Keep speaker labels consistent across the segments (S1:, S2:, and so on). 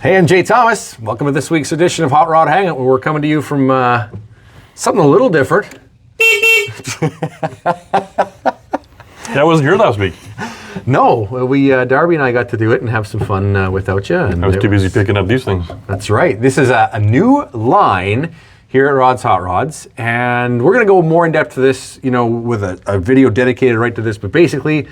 S1: Hey, I'm Jay Thomas. Welcome to this week's edition of Hot Rod Hangout, where we're coming to you from something a little different.
S2: I wasn't here last week.
S1: No, we Darby and I got to do it and have some fun without you. And
S2: I was too busy picking up these things.
S1: That's right. This is a new line here at Rod's Hot Rods, and we're going to go more in depth to this, you know, with a video dedicated right to this. But basically,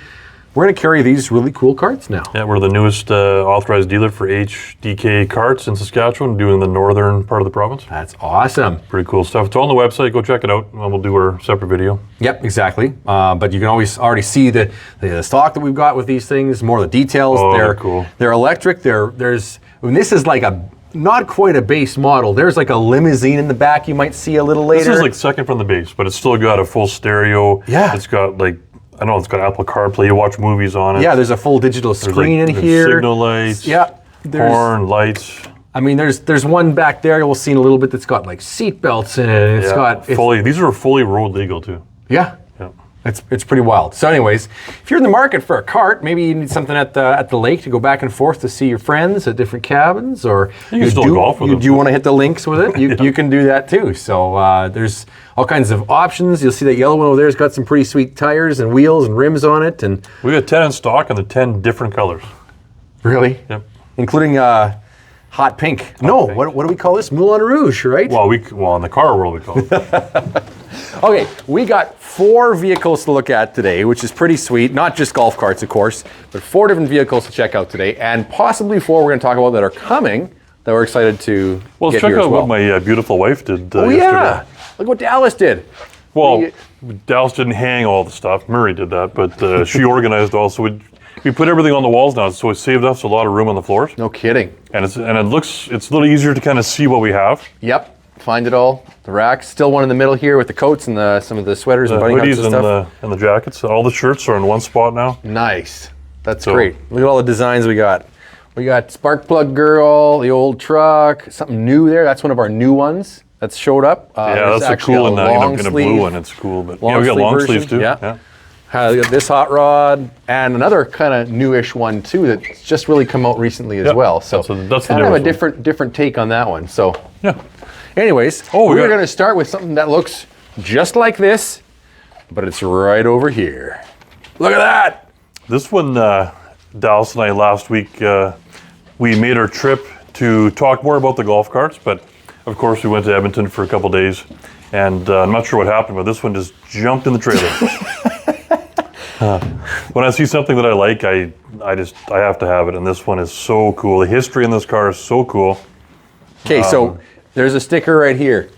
S1: we're going to carry these really cool carts now.
S2: Yeah, we're the newest authorized dealer for HDK carts in Saskatchewan, doing the northern part of the province.
S1: That's awesome.
S2: Pretty cool stuff. It's all on the website. Go check it out, and we'll do our separate video.
S1: Yep, exactly. But you can always already see the stock that we've got with these things, more of the details.
S2: Oh, they're cool.
S1: They're electric. There's this is like not quite a base model. There's like a limousine in the back you might see a little later.
S2: This is like second from the base, but it's still got a full stereo.
S1: Yeah.
S2: It's got like, I know it's got Apple CarPlay. You watch movies on it.
S1: Yeah, there's a full digital screen in
S2: there's
S1: here.
S2: Signal lights.
S1: Yeah.
S2: Horn, lights.
S1: I mean, there's one back there we'll see in a little bit that's got like seat belts in it.
S2: These are fully road legal too.
S1: Yeah.
S2: Yeah.
S1: It's pretty wild. So anyways, if you're in the market for a cart, maybe you need something at the lake to go back and forth to see your friends at different cabins, or
S2: you can still golf with them.
S1: Do you want to hit the links with it? You can do that too. So there's all kinds of options. You'll see that yellow one over there's got some pretty sweet tires and wheels and rims on it. And
S2: we got 10 in stock and the 10 different colors.
S1: Really?
S2: Yep.
S1: Including hot pink. Pink. What do we call this? Moulin Rouge, right?
S2: Well, in the car world we call it.
S1: Okay, we got 4 vehicles to look at today, which is pretty sweet. Not just golf carts, of course, but 4 different vehicles to check out today, and possibly 4 we're going to talk about that are coming that we're excited to get
S2: check
S1: here
S2: out
S1: as well.
S2: what my beautiful wife did
S1: yesterday.
S2: yeah.
S1: Look what Dallas did.
S2: Well, Dallas didn't hang all the stuff. Murray did that, but she organized all. So we put everything on the walls now, so it saved us a lot of room on the floors.
S1: No kidding.
S2: And it's a little easier to kind of see what we have.
S1: Yep. Find it all. The racks. Still one in the middle here with the coats and some of the sweaters and bunny hats and stuff.
S2: And the jackets. All the shirts are in one spot now.
S1: Nice. That's great. Look at all the designs we got. We got Spark Plug Girl, the old truck, something new there. That's one of our new ones that's showed up.
S2: Yeah, that's a cool one in a blue one. It's cool, but we got long sleeves too.
S1: Yeah. We got this hot rod and another kind of newish one too that's just really come out recently as well. So
S2: that's
S1: kind of a different take on that one. So
S2: yeah.
S1: Anyways, we're going to start with something that looks just like this, but it's right over here. Look at that!
S2: This one, Dallas and I last week, we made our trip to talk more about the golf carts, but of course we went to Edmonton for a couple days, and I'm not sure what happened, but this one just jumped in the trailer. When I see something that I like, I have to have it, and this one is so cool. The history in this car is so cool.
S1: Okay, so there's a sticker right here.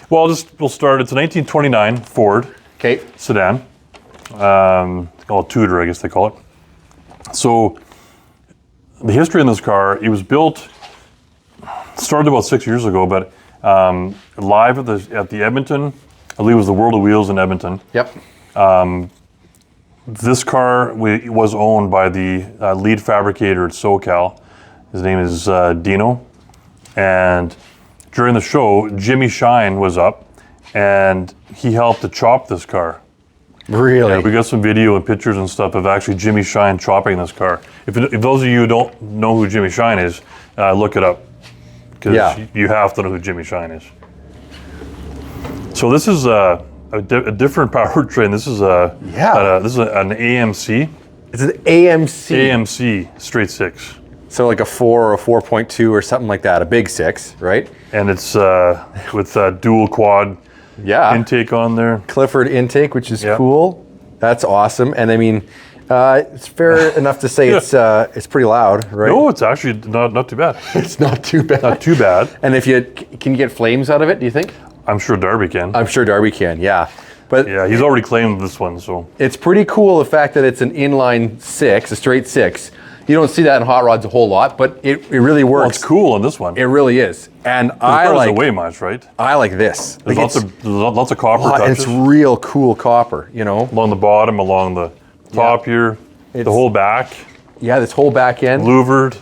S2: Well, we'll start. It's a 1929 Ford sedan. It's called a Tudor, I guess they call it. So the history in this car, it was started about 6 years ago, but live at the Edmonton, I believe it was the World of Wheels in Edmonton.
S1: Yep.
S2: This car was owned by the lead fabricator at SoCal. His name is Dino. And during the show, Jimmy Shine was up, and he helped to chop this car.
S1: Really?
S2: Yeah, we got some video and pictures and stuff of actually Jimmy Shine chopping this car. If those of you who don't know who Jimmy Shine is, look it up, because you have to know who Jimmy Shine is. So this is a different powertrain. This is an AMC.
S1: It's an AMC.
S2: AMC straight 6.
S1: So like a 4 or a 4.2 or something like that, a big 6, right?
S2: And it's with dual quad intake on there.
S1: Clifford intake, which is cool. That's awesome. And I mean, it's fair enough to say it's pretty loud, right?
S2: No, it's actually not too bad.
S1: It's not too bad.
S2: Not too bad.
S1: And can you get flames out of it, do you think?
S2: I'm sure Darby can.
S1: I'm sure Darby can, yeah. But
S2: yeah, he's already claimed this one, so.
S1: It's pretty cool, the fact that it's an inline 6, a straight 6. You don't see that in hot rods a whole lot, but it really works.
S2: Well, it's cool on this one.
S1: It really is. And
S2: I like way much, right?
S1: I like this.
S2: There's lots of copper touches.
S1: It's real cool copper, you know.
S2: Along the bottom, along the top here, the whole back.
S1: Yeah, this whole back end.
S2: Louvered.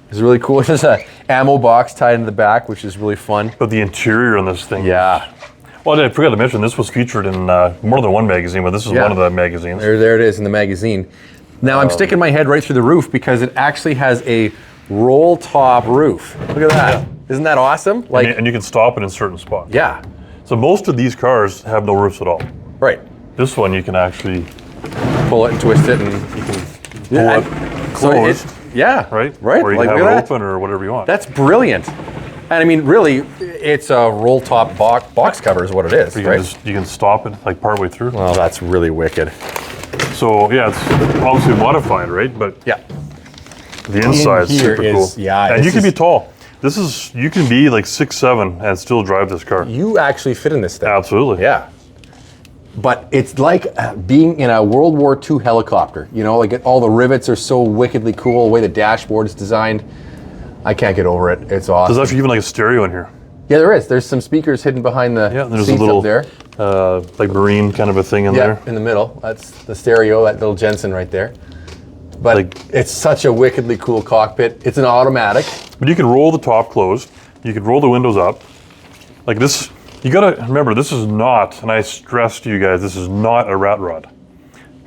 S1: It's really cool. There's an ammo box tied into the back, which is really fun.
S2: But the interior on this thing.
S1: Yeah.
S2: Well, I forgot to mention, this was featured in more than one magazine, but this is one of the magazines.
S1: There it is in the magazine. Now I'm sticking my head right through the roof because it actually has a roll top roof. Look at that. Yeah. Isn't that awesome? Like,
S2: and you can stop it in certain spots.
S1: Yeah.
S2: So most of these cars have no roofs at all.
S1: Right.
S2: This one you can actually
S1: pull it and twist it, and you can
S2: pull it closed.
S1: Yeah.
S2: Right?
S1: Right.
S2: Or you
S1: like,
S2: can have it open or whatever you want.
S1: That's brilliant. And I mean, really, it's a roll top box cover is what it is, right?
S2: You can stop it like partway through.
S1: Well, that's really wicked.
S2: So yeah, it's obviously modified, right? But
S1: yeah,
S2: the inside is super cool.
S1: Yeah,
S2: and you can be tall. You can be like 6'7" and still drive this car.
S1: You actually fit in this thing.
S2: Absolutely.
S1: Yeah. But it's like being in a World War II helicopter. You know, like all the rivets are so wickedly cool. The way the dashboard is designed, I can't get over it. It's awesome.
S2: There's actually even like a stereo in here.
S1: Yeah, there is. There's some speakers hidden behind the
S2: there's
S1: seats
S2: a little,
S1: up there.
S2: Like marine kind of a thing in there.
S1: Yeah, in the middle. That's the stereo, that little Jensen right there. But it's such a wickedly cool cockpit. It's an automatic.
S2: But you can roll the top closed. You can roll the windows up. Like this, you gotta remember, this is not, and I stress to you guys, this is not a rat rod.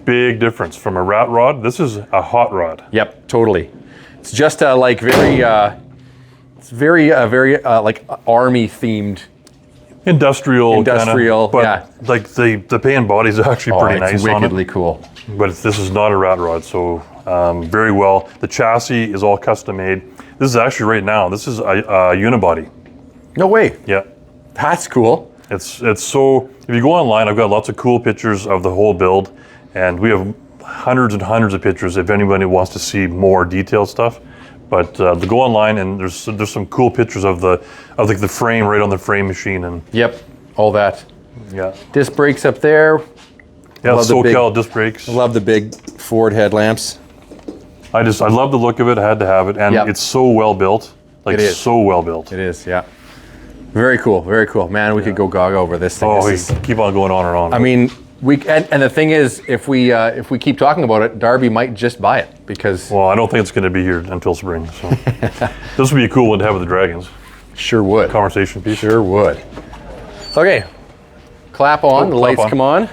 S2: Big difference from a rat rod. This is a hot rod.
S1: Yep, totally. It's just like very like army themed.
S2: Industrial,
S1: kinda,
S2: but
S1: yeah.
S2: like the paint and body is actually pretty nice on it.
S1: Wickedly cool.
S2: But this is not a rat rod, so very well. The chassis is all custom made. This is actually right now. This is a unibody.
S1: No way.
S2: Yeah,
S1: that's cool.
S2: It's so. If you go online, I've got lots of cool pictures of the whole build, and we have hundreds and hundreds of pictures if anybody wants to see more detailed stuff. But go online and there's some cool pictures of the frame right on the frame machine and
S1: yep, all that.
S2: Yeah,
S1: disc brakes up there.
S2: Yeah, SoCal disc brakes.
S1: I love the big Ford headlamps.
S2: I love the look of it. I had to have it, and it's so well built. Like it is so well built.
S1: It is, yeah. Very cool, very cool. Man, we could go gaga over this thing.
S2: Oh, keep on going on and on.
S1: I mean, and the thing is, if we keep talking about it, Darby might just buy it because.
S2: Well, I don't think it's going to be here until spring. So this would be a cool one to have with the Dragons.
S1: Sure would.
S2: Conversation piece.
S1: Sure would. Okay, clap on. The lights come on.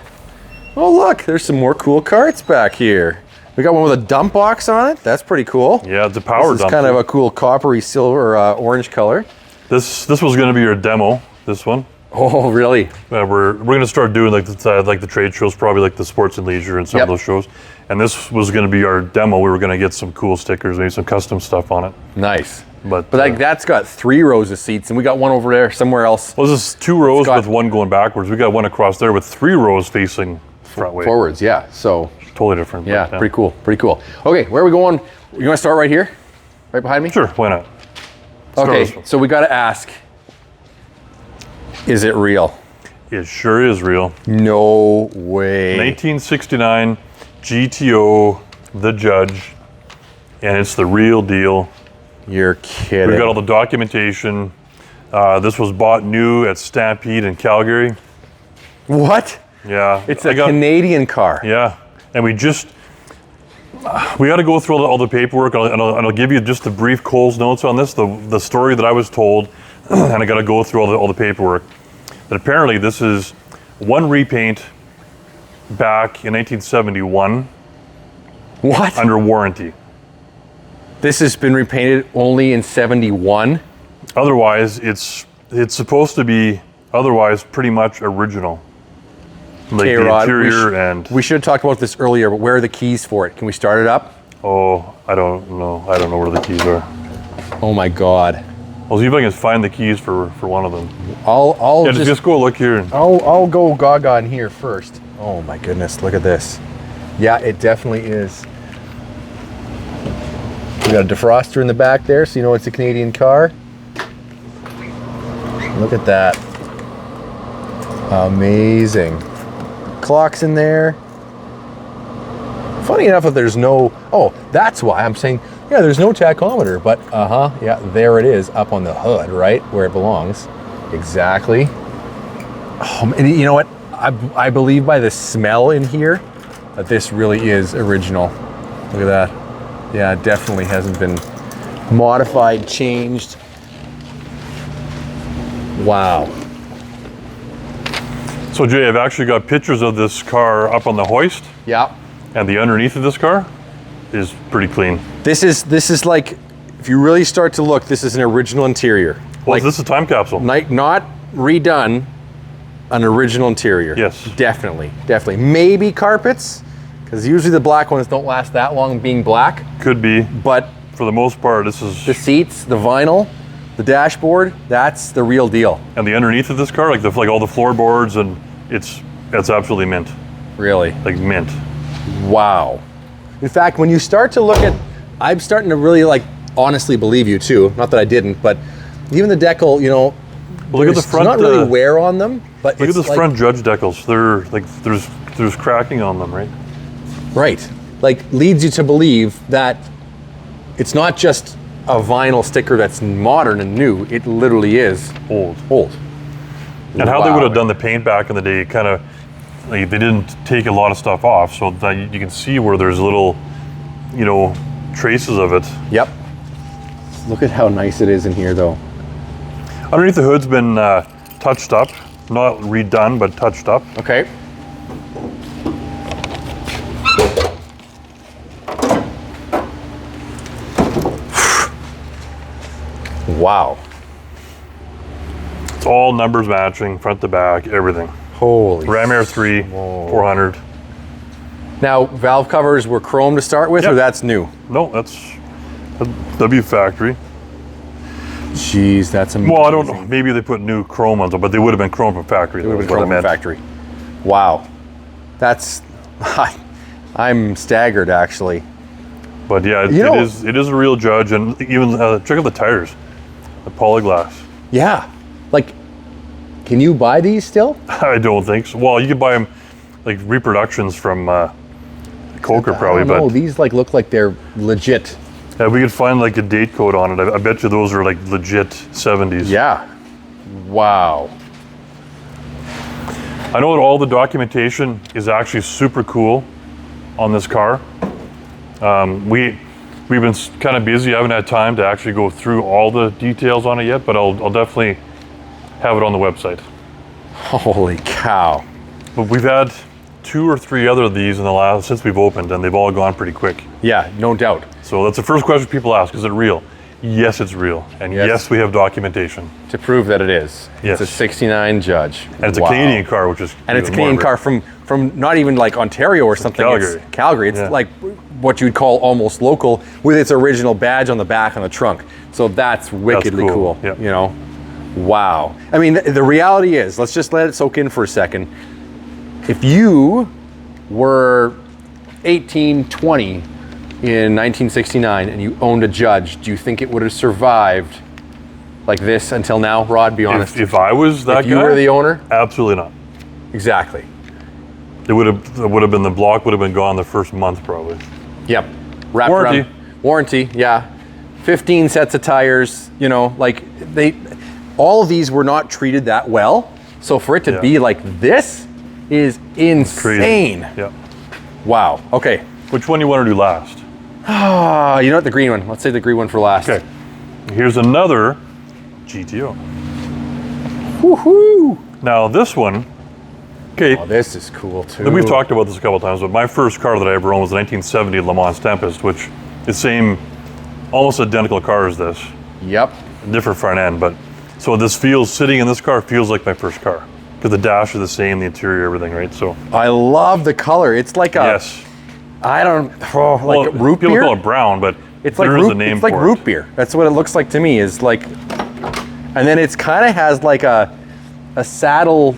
S1: Oh look, there's some more cool carts back here. We got one with a dump box on it. That's pretty cool.
S2: Yeah, it's a power dump.
S1: It's kind of a cool coppery silver orange color.
S2: This was going to be your demo. This one.
S1: Oh, really?
S2: We're going to start doing like the trade shows, probably like the Sports and Leisure and some of those shows. And this was going to be our demo. We were going to get some cool stickers, maybe some custom stuff on it.
S1: Nice.
S2: But
S1: like that's got 3 rows of seats, and we got one over there somewhere else.
S2: Well, this is 2 rows with one going backwards. We got one across there with 3 rows facing front way.
S1: Forwards, yeah. So
S2: totally different.
S1: Yeah, pretty cool. Pretty cool. Okay, where are we going? You want to start right here, right behind me?
S2: Sure. Why not?
S1: Okay, so we got to ask: is it real?
S2: It sure is real.
S1: No way.
S2: 1969 GTO the Judge, and it's the real deal.
S1: You're kidding.
S2: We've got all the documentation. This was bought new at Stampede in Calgary.
S1: What?
S2: Yeah.
S1: It's a Canadian car.
S2: Yeah. And we got to go through all the paperwork, and I'll give you just the brief Coles notes on this, the story that I was told, and I got to go through all the paperwork. That apparently this is one repaint back in 1971.
S1: What?
S2: Under warranty.
S1: This has been repainted only in 71?
S2: Otherwise, it's supposed to be pretty much original. Like the
S1: Rod,
S2: interior
S1: we should have talked about this earlier, but where are the keys for it? Can we start it up?
S2: Oh, I don't know. I don't know where the keys are.
S1: Oh my God.
S2: I'll see if I can find the keys for one of them.
S1: I'll
S2: just go look here.
S1: I'll go gaga in here first. Oh my goodness, look at this. Yeah, it definitely is. We got a defroster in the back there, so you know it's a Canadian car. Look at that. Amazing. Clocks in there. Funny enough that there's no, that's why I'm saying, yeah, there's no tachometer, but yeah, there it is up on the hood, right where it belongs. Exactly. Oh, and you know what? I believe by the smell in here that this really is original. Look at that. Yeah, it definitely hasn't been modified, changed. Wow.
S2: So Jay, I've actually got pictures of this car up on the hoist.
S1: Yeah.
S2: And the underneath of this car is pretty clean.
S1: This is like if you really start to look, this is an original interior.
S2: Well, this is a time capsule.
S1: Not redone, an original interior.
S2: Yes.
S1: Definitely, definitely. Maybe carpets, because usually the black ones don't last that long being black.
S2: Could be.
S1: But
S2: for the most part, this is...
S1: The seats, the vinyl, the dashboard, that's the real deal.
S2: And the underneath of this car, like all the floorboards, and that's absolutely mint.
S1: Really?
S2: Like mint.
S1: Wow. In fact, when you start to look at, I'm starting to really like honestly believe you too. Not that I didn't, but even the decal, you know,
S2: look at the front.
S1: Not really wear on them, but
S2: look at those front Judge decals. They're like there's cracking on them, right?
S1: Right. Like leads you to believe that it's not just a vinyl sticker that's modern and new. It literally is
S2: old. And how they would have done the paint back in the day, kind of, like, they didn't take a lot of stuff off, so that you can see where there's little, you know, traces of it.
S1: Yep. Look at how nice it is in here, though.
S2: Underneath the hood's been touched up, not redone, but touched up.
S1: Okay. Wow.
S2: It's all numbers matching, front to back, everything.
S1: Holy.
S2: Ram Air 3, 400.
S1: Now, valve covers were chrome to start with, or that's new?
S2: No, that's a W factory.
S1: Jeez, that's amazing.
S2: Well, I don't know. Maybe they put new chrome ones, but they would have been chrome from factory.
S1: They would have been chrome from factory. Wow. That's, I'm staggered, actually.
S2: But yeah, it is a real Judge, and even check out the tires, the polyglass.
S1: Yeah, like, can you buy these still?
S2: I don't think so. Well, you could buy them like reproductions from Coker probably, but
S1: no, these like look like they're legit.
S2: Yeah, we could find like a date code on it. I bet you those are like legit 70s.
S1: Yeah. Wow.
S2: I know that all the documentation is actually super cool on this car. We've been kind of busy. I haven't had time to actually go through all the details on it yet, but I'll definitely have it on the website.
S1: Holy cow.
S2: But we've had 2 or 3 other of these since we've opened, and they've all gone pretty quick.
S1: Yeah, no doubt.
S2: So that's the first question people ask, is it real? Yes, it's real. And yes, we have documentation.
S1: To prove that it is.
S2: Yes.
S1: It's a 69 Judge.
S2: And it's a Canadian car, which is
S1: And it's a Canadian car from not even like Ontario or something.
S2: Calgary.
S1: It's Calgary. It's like what you'd call almost local with its original badge on the back on the trunk. So that's wickedly cool.
S2: Yep.
S1: You know? Wow. I mean, the reality is, let's just let it soak in for a second. If you were 18, 20 in 1969 and you owned a Judge, do you think it would have survived like this until now, Rod? Be honest.
S2: If I was that guy?
S1: If you were the owner?
S2: Absolutely not.
S1: Exactly.
S2: It would have been, the block would have been gone the first month probably.
S1: Yep. Wrapped
S2: warranty.
S1: Around. Warranty, yeah. 15 sets of tires, you know, like all of these were not treated that well. So for it to be like this is insane.
S2: Yeah.
S1: Wow. Okay.
S2: Which one do you want to do last?
S1: You know what? The green one. Let's say the green one for last.
S2: Okay. Here's another GTO.
S1: Woohoo!
S2: Now this one, okay.
S1: Oh, this is cool too.
S2: We've talked about this a couple of times, but my first car that I ever owned was a 1970 Le Mans Tempest, which is the same, almost identical car as this.
S1: Yep.
S2: Different front end, but so sitting in this car feels like my first car. Because the dash is the same, the interior, everything, right? So
S1: I love the color. It's like a root beer.
S2: People call it brown, but
S1: it's like root beer. That's what it looks like to me. Is like, and then it's kind of has like a saddle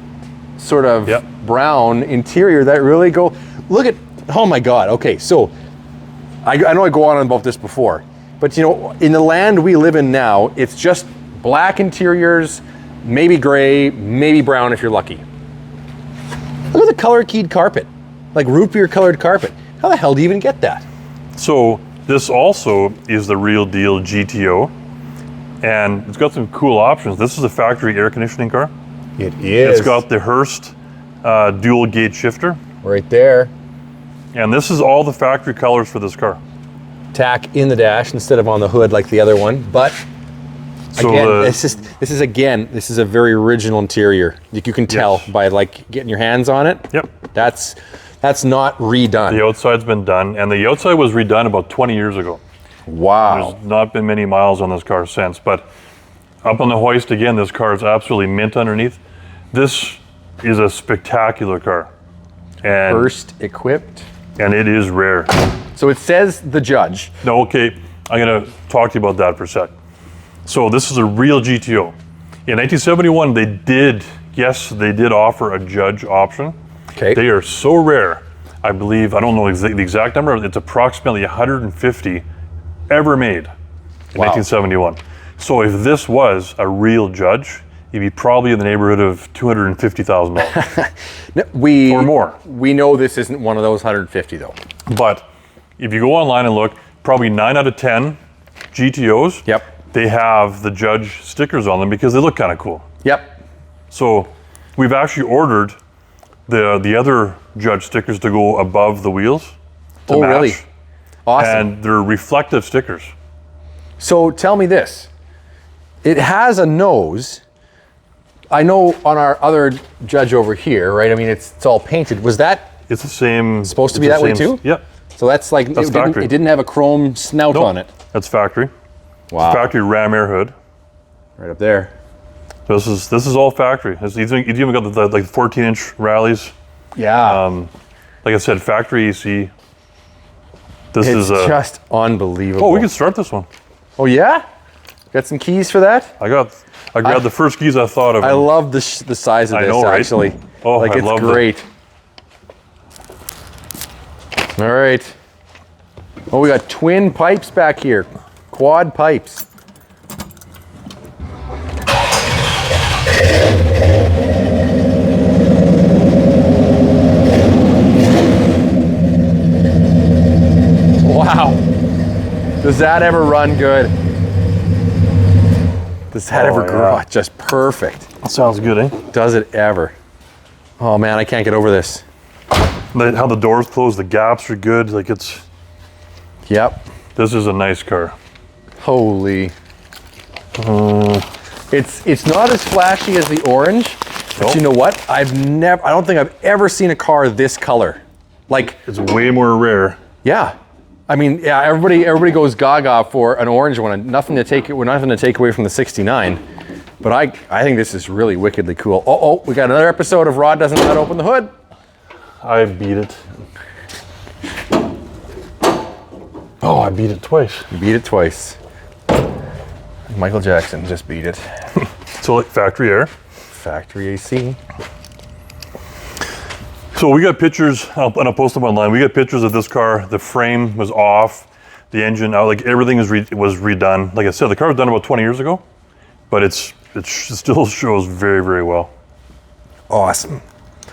S1: sort of brown interior that really look at. Oh my God. Okay, so I know I go on about this before, but you know, in the land we live in now, it's just black interiors. Maybe gray, maybe brown if you're lucky. Look at the color keyed carpet, like root beer colored carpet. How the hell do you even get that?
S2: So this also is the real deal GTO, and it's got some cool options. This is a factory air conditioning car.
S1: It is.
S2: It's got the Hurst dual gate shifter.
S1: Right there.
S2: And this is all the factory colors for this car.
S1: Tack in the dash instead of on the hood like the other one, but
S2: so
S1: again, this is a very original interior. You can tell by like getting your hands on it.
S2: Yep.
S1: That's not redone.
S2: The outside's been done, and the outside was redone about 20 years ago.
S1: Wow.
S2: There's not been many miles on this car since, but up on the hoist again, this car is absolutely mint underneath. This is a spectacular car. And
S1: First equipped.
S2: And it is rare.
S1: So it says the Judge.
S2: No, okay, I'm gonna talk to you about that for a sec. So this is a real GTO. In 1971, they did offer a Judge option.
S1: Okay.
S2: They are so rare, I believe, I don't know the exact number, it's approximately 150 ever made in 1971. So if this was a real Judge, you'd be probably in the neighborhood of $250,000 or more.
S1: We know this isn't one of those 150 though.
S2: But if you go online and look, probably 9 out of 10 GTOs, they have the Judge stickers on them because they look kind of cool.
S1: Yep.
S2: So we've actually ordered the other Judge stickers to go above the wheels to match.
S1: Really? Awesome.
S2: And they're reflective stickers.
S1: So tell me this. It has a nose. I know on our other Judge over here, right? I mean, it's all painted. Was that
S2: It's the same.
S1: supposed to be that way too?
S2: Yep.
S1: So that's like,
S2: That's factory.
S1: it didn't have a chrome snout on it.
S2: That's factory.
S1: Wow.
S2: Factory ram air hood.
S1: Right up there.
S2: This is all factory. You even got the like 14-inch rallies.
S1: Yeah.
S2: Like I said, factory AC. This
S1: it's
S2: is
S1: just unbelievable.
S2: Oh, we can start this one.
S1: Oh yeah? Got some keys for that?
S2: I grabbed the first keys I thought of.
S1: I love the size of this,
S2: know, right?
S1: actually.
S2: Oh,
S1: like,
S2: I
S1: it's
S2: love
S1: great. All right. Oh, we got twin pipes back here. Quad pipes. Wow. Does that ever run good? Does that ever grow?
S2: Yeah.
S1: Just perfect.
S2: Sounds good, eh?
S1: Does it ever? Oh man, I can't get over this.
S2: How the doors close, the gaps are good. Like
S1: Yep.
S2: This is a nice car.
S1: Holy. It's not as flashy as the orange, but you know what? I don't think I've ever seen a car this color. Like,
S2: it's way more rare.
S1: Yeah. I mean, yeah, everybody goes gaga for an orange one, and nothing to take away from the 69. But I think this is really wickedly cool. Oh, we got another episode of Rod Doesn't Know How to Open the Hood.
S2: I beat it. Oh, I beat it twice.
S1: You beat it twice. Michael Jackson just beat it.
S2: So like factory air.
S1: Factory AC.
S2: So we got pictures, and I'll post them online. We got pictures of this car. The frame was off, the engine out, like everything was redone. Like I said, the car was done about 20 years ago, but it still shows very, very well.
S1: Awesome.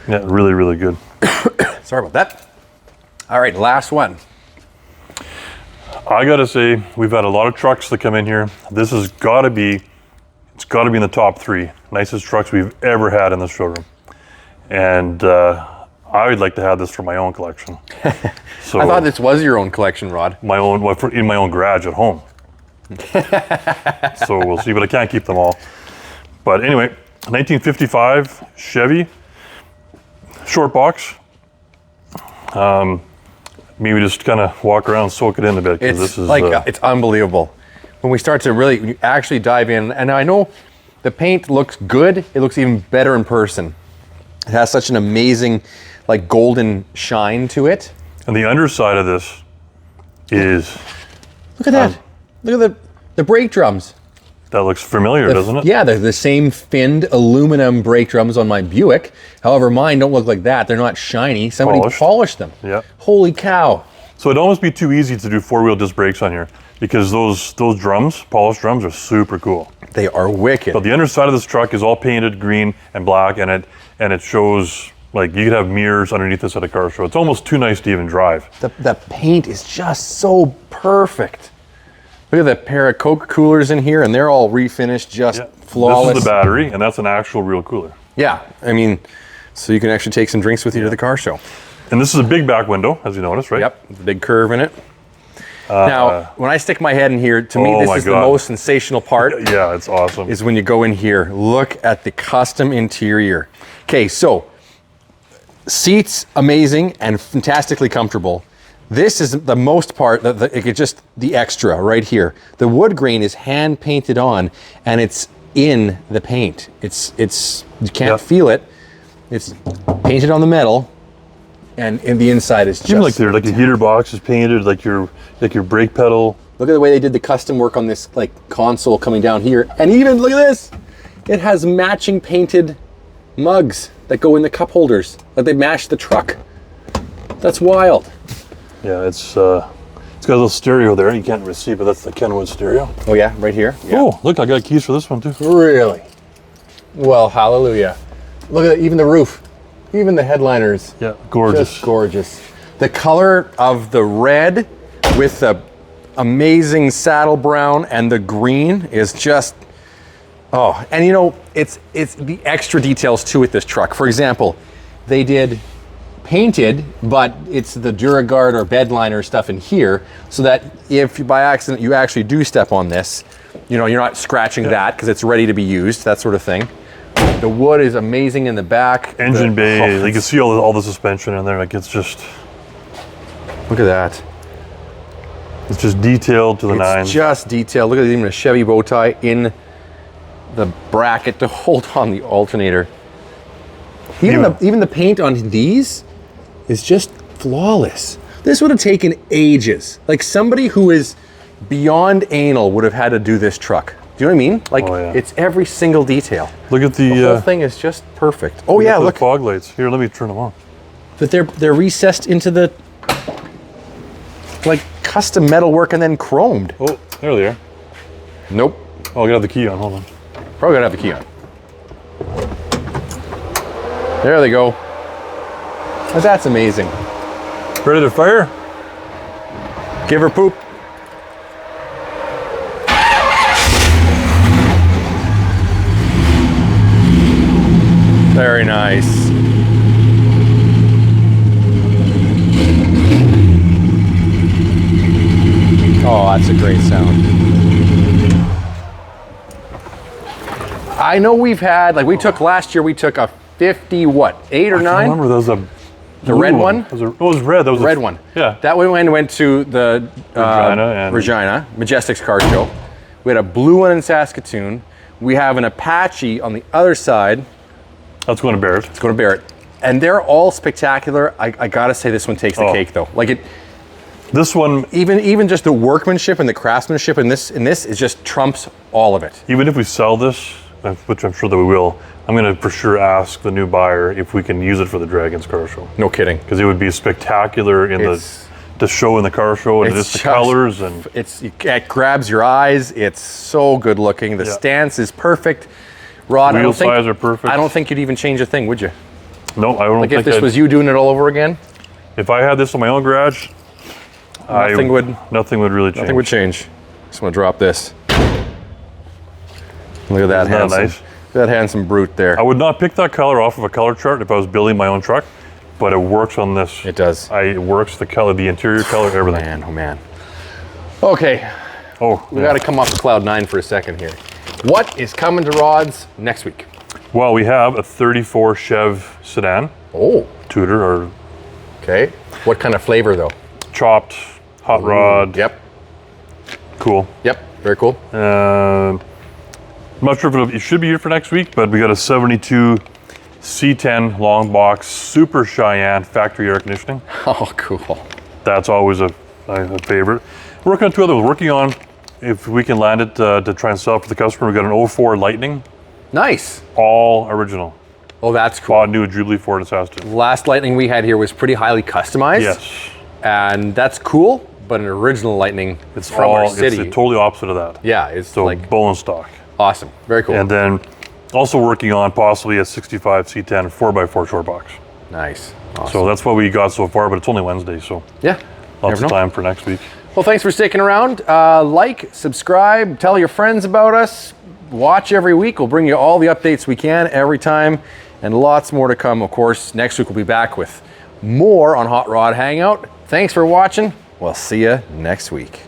S2: Yeah, really, really good.
S1: Sorry about that. All right, last one.
S2: I gotta say, we've had a lot of trucks that come in here. This has gotta be, it's gotta be in the top 3 nicest trucks we've ever had in this showroom. And I would like to have this for my own collection. So
S1: I thought this was your own collection, Rod.
S2: in my own garage at home. So we'll see, but I can't keep them all. But anyway, 1955 Chevy, short box. Maybe just kind of walk around, soak it in a bit.
S1: It's
S2: this is
S1: like it's unbelievable when we start to when you actually dive in. And I know the paint looks good. It looks even better in person. It has such an amazing, like, golden shine to it.
S2: and the underside of this is.
S1: Look at that. Look at the brake drums.
S2: That looks familiar, doesn't it?
S1: Yeah, they're the same finned aluminum brake drums on my Buick. However, mine don't look like that. They're not shiny. Somebody polished them.
S2: Yeah.
S1: Holy cow.
S2: So it'd almost be too easy to do four-wheel disc brakes on here because those drums, polished drums, are super cool.
S1: They are wicked.
S2: But the underside of this truck is all painted green and black, and it shows, like, you could have mirrors underneath this at a car show. It's almost too nice to even drive.
S1: The paint is just so perfect. Look at that pair of Coke coolers in here, and they're all refinished, just flawless.
S2: This is the battery, and that's an actual real cooler.
S1: Yeah, I mean, so you can actually take some drinks with you to the car show.
S2: And this is a big back window, as you notice, right?
S1: Yep, the big curve in it. Now, when I stick my head in here, to me, this is the most sensational part.
S2: Yeah, it's awesome.
S1: Is when you go in here. Look at the custom interior. Okay, so seats amazing and fantastically comfortable. This is the most part, just the extra right here. The wood grain is hand painted on, and it's in the paint. It's you can't feel it. It's painted on the metal, and the inside is just
S2: even like the heater box is painted, like your brake pedal.
S1: Look at the way they did the custom work on this console coming down here, and even look at this. It has matching painted mugs that go in the cup holders. Like they match the truck. That's wild.
S2: Yeah, it's got a little stereo there. You can't really see, but that's the Kenwood stereo.
S1: Oh yeah, right here. Yeah.
S2: Oh, look, I got keys for this one too.
S1: Really? Well, hallelujah. Look at even the roof, even the headliners.
S2: Yeah, gorgeous.
S1: Just gorgeous. The color of the red with the amazing saddle brown and the green is just, oh, and you know, it's the extra details too with this truck. For example, they did painted, but it's the DuraGuard or bed liner stuff in here, so that if by accident you actually do step on this, you know, you're not scratching that because it's ready to be used, that sort of thing. The wood is amazing in the back.
S2: Engine bay, you can see all the suspension in there. Like it's just,
S1: look at that.
S2: It's just detailed to the nines.
S1: It's just detailed. Look at even a Chevy bow tie in the bracket to hold on the alternator. Even the paint on these is just flawless. This would have taken ages. Like somebody who is beyond anal would have had to do this truck. Do you know what I mean? Like it's every single detail.
S2: Look at the
S1: whole thing is just perfect. Oh yeah, look.
S2: The fog lights. Here, let me turn them on.
S1: But they're recessed into the like custom metalwork and then chromed.
S2: Oh, there they are.
S1: Nope.
S2: Oh, I gotta have the key on. Hold on.
S1: Probably gotta have the key on. There they go. But that's amazing.
S2: Ready to fire?
S1: Give her poop. Very nice. Oh, that's a great sound. I know we've had, like we took last year, we took a 50, what, 8 or 9?
S2: I remember there was a
S1: the red one?
S2: It was red. That was
S1: the red one.
S2: Yeah.
S1: That one went to the Regina Majestic's car show. We had a blue one in Saskatoon. We have an Apache on the other side.
S2: That's going to Barrett.
S1: It's going to Barrett. And they're all spectacular. I gotta say this one takes the cake though. Like
S2: this one,
S1: even just the workmanship and the craftsmanship in this is just trumps all of it.
S2: Even if we sell this, which I'm sure that we will, I'm going to for sure ask the new buyer if we can use it for the Dragons car show.
S1: No kidding.
S2: Because it would be spectacular in the show in the car show, and just the colors and
S1: it grabs your eyes. It's so good looking. The stance is perfect. Rod,
S2: wheel size are perfect.
S1: I don't think you'd even change a thing, would you?
S2: No, I don't.
S1: Like if this was you doing it all over again.
S2: If I had this in my own garage, nothing would really change.
S1: Nothing would change. Just want to drop this. Look at that handsome.
S2: Nice?
S1: That handsome brute there.
S2: I would not pick that color off of a color chart if I was building my own truck, but it works on this.
S1: It does.
S2: It works, the color, the interior color, everything.
S1: Man, oh man. Okay. We got to come off the cloud 9 for a second here. What is coming to Rod's next week?
S2: Well, we have a 34 Chev sedan.
S1: Oh.
S2: Tudor or.
S1: Okay. What kind of flavor though?
S2: Chopped, hot rod.
S1: Yep.
S2: Cool.
S1: Yep. Very cool.
S2: I'm not sure if it should be here for next week, but we got a 72 C10 long box, Super Cheyenne factory air conditioning.
S1: Oh, cool.
S2: That's always a favorite. Working on 2 others. Working on if we can land it to try and sell it for the customer. We got an 04 Lightning.
S1: Nice.
S2: All original.
S1: Oh, that's cool.
S2: Bought new at Jubilee Ford in Saskatoon.
S1: Last Lightning we had here was pretty highly customized.
S2: Yes.
S1: And that's cool, but an original Lightning, it's from our city.
S2: It's totally opposite of that.
S1: Yeah, it's
S2: so
S1: like
S2: bone stock.
S1: Awesome. Very cool.
S2: And then also working on possibly a 65 C10 4x4 short box.
S1: Nice. Awesome.
S2: So that's what we got so far, but it's only Wednesday, so
S1: yeah,
S2: lots of time for next week.
S1: Well, thanks for sticking around. Like, subscribe, tell your friends about us. Watch every week. We'll bring you all the updates we can every time, and lots more to come. Of course, next week we'll be back with more on Hot Rod Hangout. Thanks for watching. We'll see you next week.